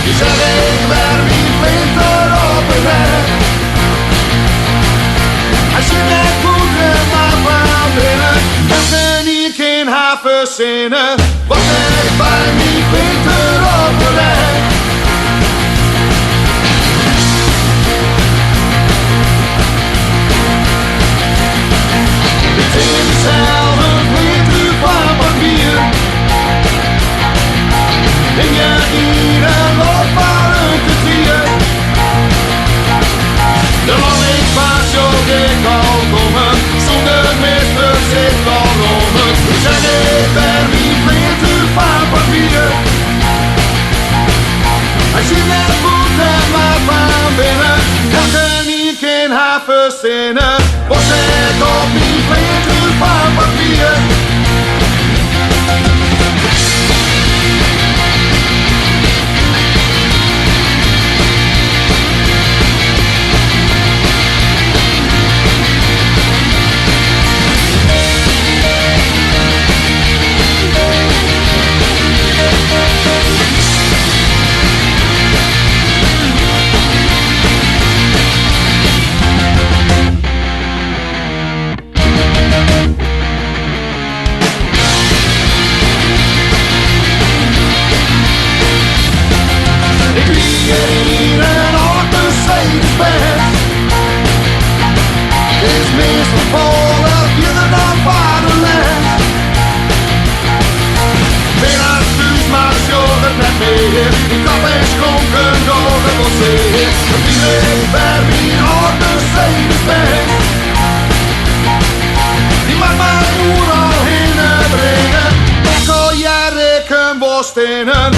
Je zeg ik ben wie flinter op een weg. Als je net voeten maar van binnen, dan kan ik geen haar verzinnen. Wat ik ben wie flinter op een weg. Het is hetzelfde flinter van papier. En je ieder loopt maar een kwartier. De man ik vaak zo dik al komen, zonder mister zit al rommen. Zeg ik ben wie flinter van papier. Als je net voeten maar van binnen, dan kan ik geen haar verzinnen. Was ik op wie flinter van papier. Ik kap en schonken door het bosseer. Het is een verwien op de zevenspek. Die mag maar oer al heen brengen. Ik al jaren een borst in een